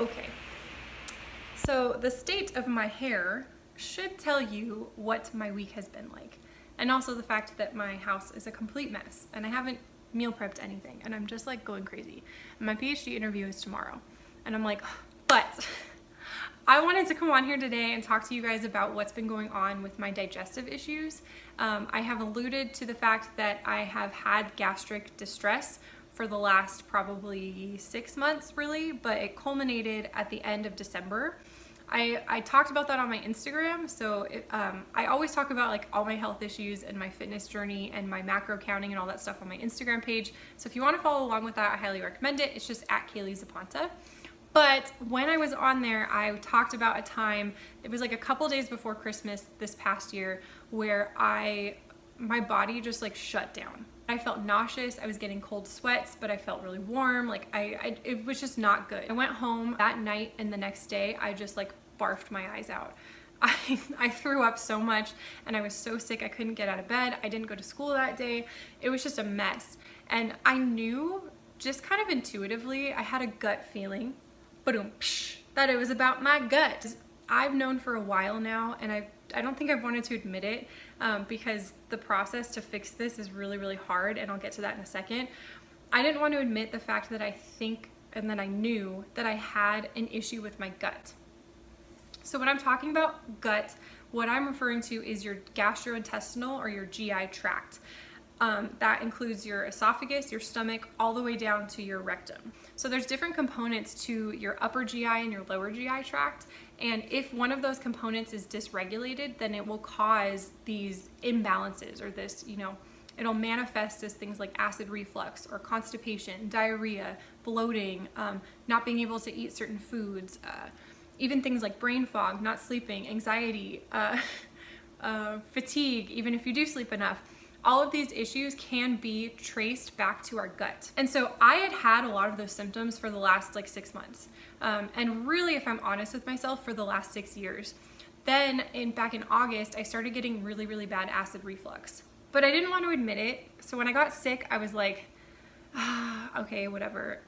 Okay, so the state of my hair should tell you what my week has been like. And also the fact that my house is a complete mess and I haven't meal prepped anything and I'm just like going crazy. And my PhD interview is tomorrow. And I'm like, but I wanted to come on here today and talk to you guys about what's been going on with my digestive issues. I have alluded to the fact that I have had gastric distress for the last probably 6 months really, but it culminated at the end of December. I talked about that on my Instagram, so I always talk about like all my health issues and my fitness journey and my macro counting and all that stuff on my Instagram page. So if you want to follow along with that, I highly recommend it. It's just at Kaylee Zapanta. But when I was on there, I talked about a time, it was like a couple days before Christmas this past year, where my body just like shut down. I felt nauseous, I was getting cold sweats, but I felt really warm. Like it was just not good. I went home that night and the next day, I just like barfed my eyes out. I threw up so much and I was so sick I couldn't get out of bed. I didn't go to school that day. It was just a mess. And I knew just kind of intuitively, I had a gut feeling, that it was about my gut. I've known for a while now, and I don't think I've wanted to admit it because the process to fix this is really, really hard, and I'll get to that in a second. I didn't want to admit the fact that I think and that I knew that I had an issue with my gut. So when I'm talking about gut, what I'm referring to is your gastrointestinal or your GI tract. That includes your esophagus, your stomach, all the way down to your rectum. So there's different components to your upper GI and your lower GI tract. And if one of those components is dysregulated, then it will cause these imbalances or this, it'll manifest as things like acid reflux or constipation, diarrhea, bloating, not being able to eat certain foods, even things like brain fog, not sleeping, anxiety, fatigue, even if you do sleep enough. All of these issues can be traced back to our gut. And so I had a lot of those symptoms for the last 6 months. And really, if I'm honest with myself, for the last 6 years. Then back in August, I started getting really, really bad acid reflux. But I didn't want to admit it. So when I got sick, I was like, okay, whatever.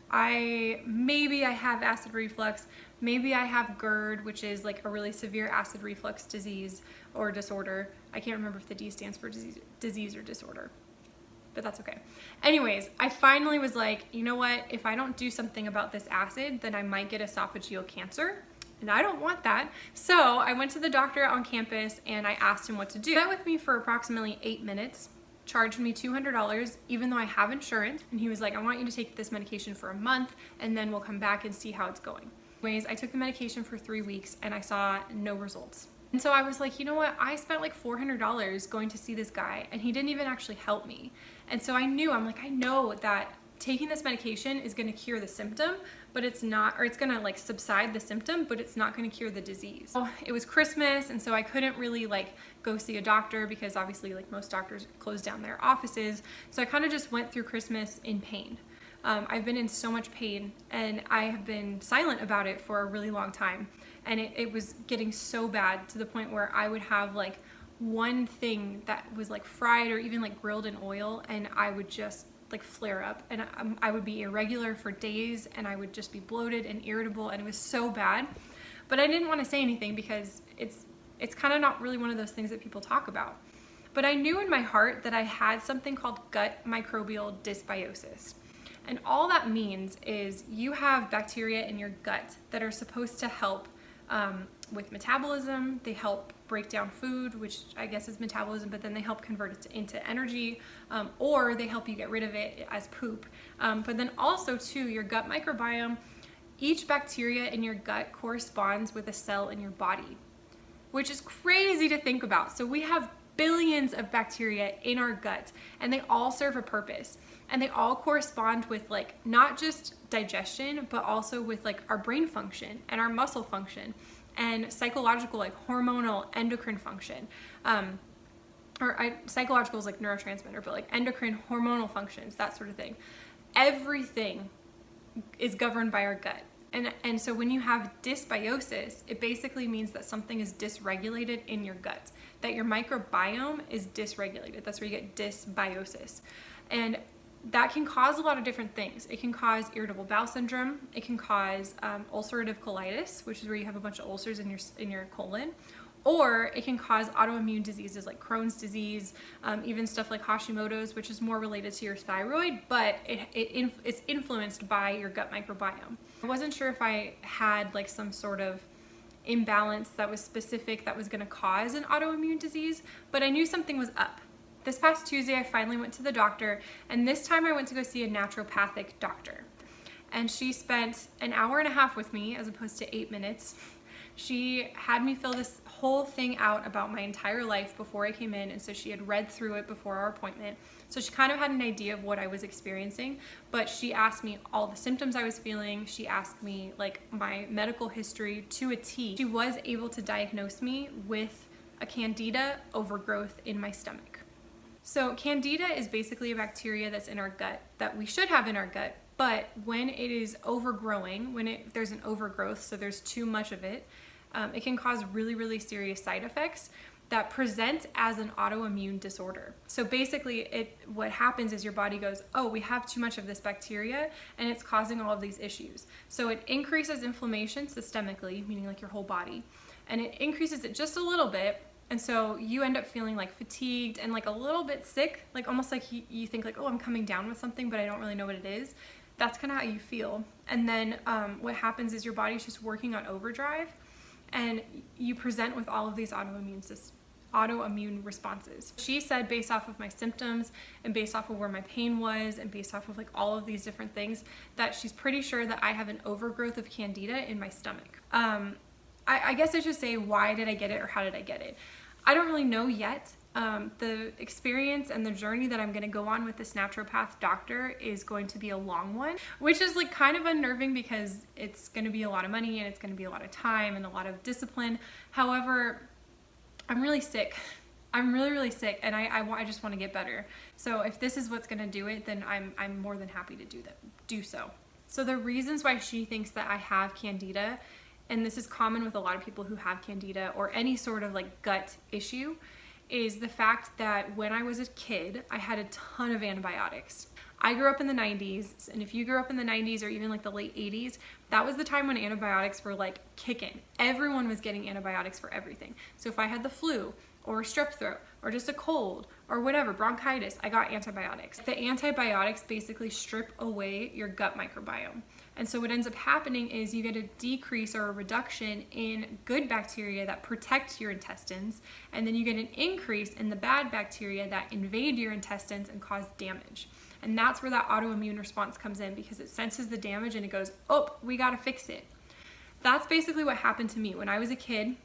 Maybe I have acid reflux. Maybe I have GERD, which is like a really severe acid reflux disease or disorder. I can't remember if the D stands for disease or disorder, but that's okay. Anyways, I finally was like, you know what? If I don't do something about this acid, then I might get esophageal cancer. And I don't want that. So I went to the doctor on campus and I asked him what to do. He sat with me for approximately 8 minutes, charged me $200, even though I have insurance. And he was like, I want you to take this medication for a month and then we'll come back and see how it's going. Anyways, I took the medication for 3 weeks and I saw no results. And so I was like, you know what? I spent like $400 going to see this guy and he didn't even actually help me. And so I know that taking this medication is going to cure the symptom, but it's not, or it's going to like subside the symptom, but it's not going to cure the disease. So it was Christmas, and so I couldn't really go see a doctor because obviously most doctors closed down their offices. So I kind of just went through Christmas in pain. I've been in so much pain and I have been silent about it for a really long time. And it was getting so bad to the point where I would have one thing that was fried or even grilled in oil and I would just flare up and I would be irregular for days and I would just be bloated and irritable and it was so bad. But I didn't want to say anything because it's kind of not really one of those things that people talk about. But I knew in my heart that I had something called gut microbial dysbiosis. And all that means is you have bacteria in your gut that are supposed to help with metabolism. They help break down food, which I guess is metabolism, but then they help convert it into energy, or they help you get rid of it as poop. But then also too, your gut microbiome, each bacteria in your gut corresponds with a cell in your body, which is crazy to think about. So we have billions of bacteria in our gut and they all serve a purpose. And they all correspond with not just digestion, but also with our brain function and our muscle function and psychological, hormonal, endocrine function. Psychological is neurotransmitter, but endocrine, hormonal functions, that sort of thing. Everything is governed by our gut. And so when you have dysbiosis, it basically means that something is dysregulated in your gut, that your microbiome is dysregulated. That's where you get dysbiosis. And that can cause a lot of different things. It can cause irritable bowel syndrome. It can cause ulcerative colitis, which is where you have a bunch of ulcers in your colon. Or it can cause autoimmune diseases like Crohn's disease, even stuff like Hashimoto's, which is more related to your thyroid, but it's influenced by your gut microbiome. I wasn't sure if I had like some sort of imbalance that was specific that was going to cause an autoimmune disease, but I knew something was up. This past Tuesday, I finally went to the doctor, and this time I went to go see a naturopathic doctor. And she spent an hour and a half with me as opposed to 8 minutes. She had me fill this whole thing out about my entire life before I came in, and so she had read through it before our appointment. So she kind of had an idea of what I was experiencing, but she asked me all the symptoms I was feeling. She asked me like my medical history to a T. She was able to diagnose me with a candida overgrowth in my stomach. So candida is basically a bacteria that's in our gut that we should have in our gut, but when it is overgrowing, there's an overgrowth, so there's too much of it, it can cause really, really serious side effects that present as an autoimmune disorder. So basically what happens is your body goes, oh, we have too much of this bacteria and it's causing all of these issues. So it increases inflammation systemically, meaning like your whole body, and it increases it just a little bit. And so you end up feeling like fatigued and like a little bit sick, like almost like you think like, oh, I'm coming down with something, but I don't really know what it is. That's kind of how you feel. And then what happens is your body's just working on overdrive, and you present with all of these autoimmune responses. She said based off of my symptoms and based off of where my pain was and based off of like all of these different things that she's pretty sure that I have an overgrowth of candida in my stomach. I guess I should say, why did I get it or how did I get it? I don't really know yet. The experience and the journey that I'm going to go on with this naturopath doctor is going to be a long one, which is like kind of unnerving because it's going to be a lot of money and it's going to be a lot of time and a lot of discipline. However, I'm really sick. I'm really, really sick, and I just want to get better. So if this is what's going to do it, then I'm more than happy to do so. So the reasons why she thinks that I have candida, and this is common with a lot of people who have candida or any sort of like gut issue, is the fact that when I was a kid, I had a ton of antibiotics. I grew up in the 90s, and if you grew up in the 90s or even like the late 80s, that was the time when antibiotics were like kicking. Everyone was getting antibiotics for everything. So if I had the flu or strep throat or just a cold or whatever, bronchitis, I got antibiotics. The antibiotics basically strip away your gut microbiome. And so what ends up happening is you get a decrease or a reduction in good bacteria that protect your intestines, and then you get an increase in the bad bacteria that invade your intestines and cause damage. And that's where that autoimmune response comes in, because it senses the damage and it goes, oh, we gotta fix it. That's basically what happened to me. When I was a kid,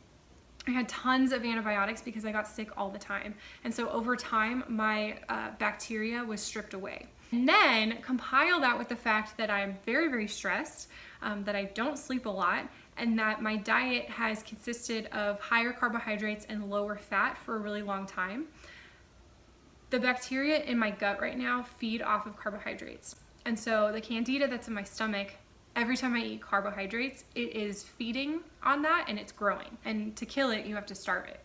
I had tons of antibiotics because I got sick all the time. And so over time, my bacteria was stripped away. And then compile that with the fact that I'm very, very stressed, that I don't sleep a lot, and that my diet has consisted of higher carbohydrates and lower fat for a really long time. The bacteria in my gut right now feed off of carbohydrates. And so the candida that's in my stomach, every time I eat carbohydrates, it is feeding on that and it's growing. And to kill it, you have to starve it.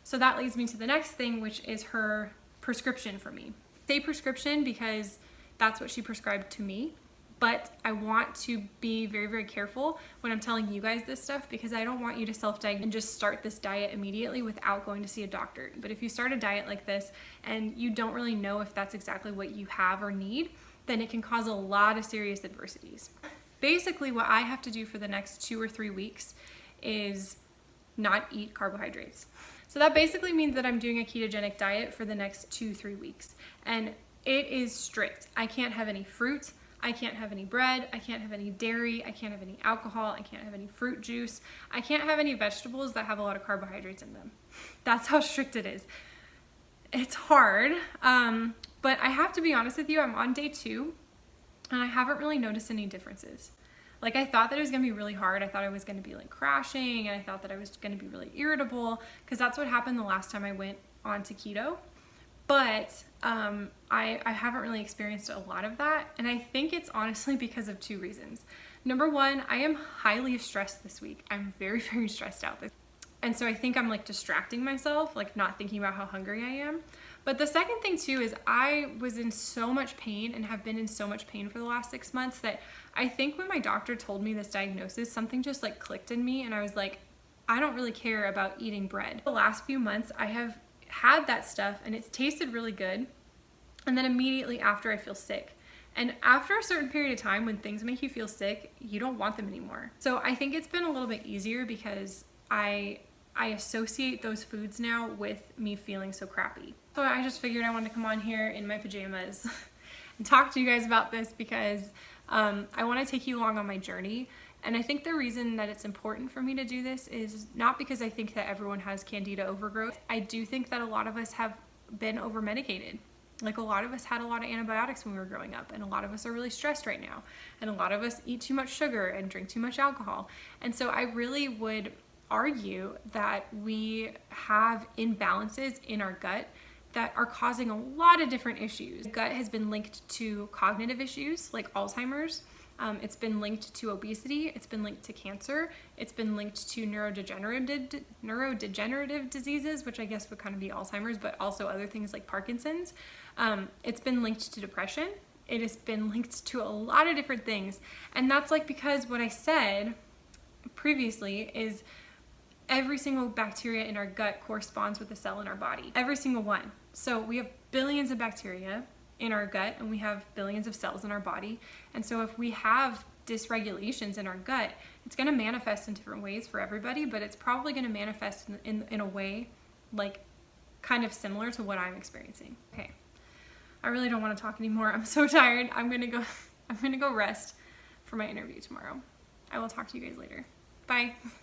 So that leads me to the next thing, which is her prescription for me. I say prescription because that's what she prescribed to me, but I want to be very, very careful when I'm telling you guys this stuff, because I don't want you to self-diagnose and just start this diet immediately without going to see a doctor. But if you start a diet like this and you don't really know if that's exactly what you have or need, then it can cause a lot of serious adversities. Basically, what I have to do for the next 2 or 3 weeks is not eat carbohydrates. So that basically means that I'm doing a ketogenic diet for the next 2-3 weeks. And it is strict. I can't have any fruit. I can't have any bread. I can't have any dairy. I can't have any alcohol. I can't have any fruit juice. I can't have any vegetables that have a lot of carbohydrates in them. That's how strict it is. It's hard, but I have to be honest with you, I'm on day 2, and I haven't really noticed any differences. Like, I thought that it was gonna be really hard. I thought I was gonna be like crashing, and I thought that I was gonna be really irritable, because that's what happened the last time I went onto keto. But I haven't really experienced a lot of that, and I think it's honestly because of 2 reasons. Number 1, I am highly stressed this week. I'm very, very stressed out. And so I think I'm like distracting myself, like not thinking about how hungry I am. But the second thing too is I was in so much pain and have been in so much pain for the last 6 months that I think when my doctor told me this diagnosis, something just like clicked in me and I was like, I don't really care about eating bread. The last few months I have had that stuff and it's tasted really good. And then immediately after I feel sick. And after a certain period of time when things make you feel sick, you don't want them anymore. So I think it's been a little bit easier because I associate those foods now with me feeling so crappy. So I just figured I wanted to come on here in my pajamas and talk to you guys about this because I want to take you along on my journey. And I think the reason that it's important for me to do this is not because I think that everyone has candida overgrowth. I do think that a lot of us have been over-medicated. Like a lot of us had a lot of antibiotics when we were growing up, and a lot of us are really stressed right now. And a lot of us eat too much sugar and drink too much alcohol. And so I really would argue that we have imbalances in our gut that are causing a lot of different issues. Gut has been linked to cognitive issues like Alzheimer's. It's been linked to obesity. It's been linked to cancer. It's been linked to neurodegenerative diseases, which I guess would kind of be Alzheimer's, but also other things like Parkinson's. It's been linked to depression. It has been linked to a lot of different things. And that's like because what I said previously is every single bacteria in our gut corresponds with a cell in our body. Every single one. So we have billions of bacteria in our gut and we have billions of cells in our body. And so if we have dysregulations in our gut, it's going to manifest in different ways for everybody, but it's probably going to manifest in a way like kind of similar to what I'm experiencing. Okay. I really don't want to talk anymore. I'm so tired. I'm going to go rest for my interview tomorrow. I will talk to you guys later. Bye.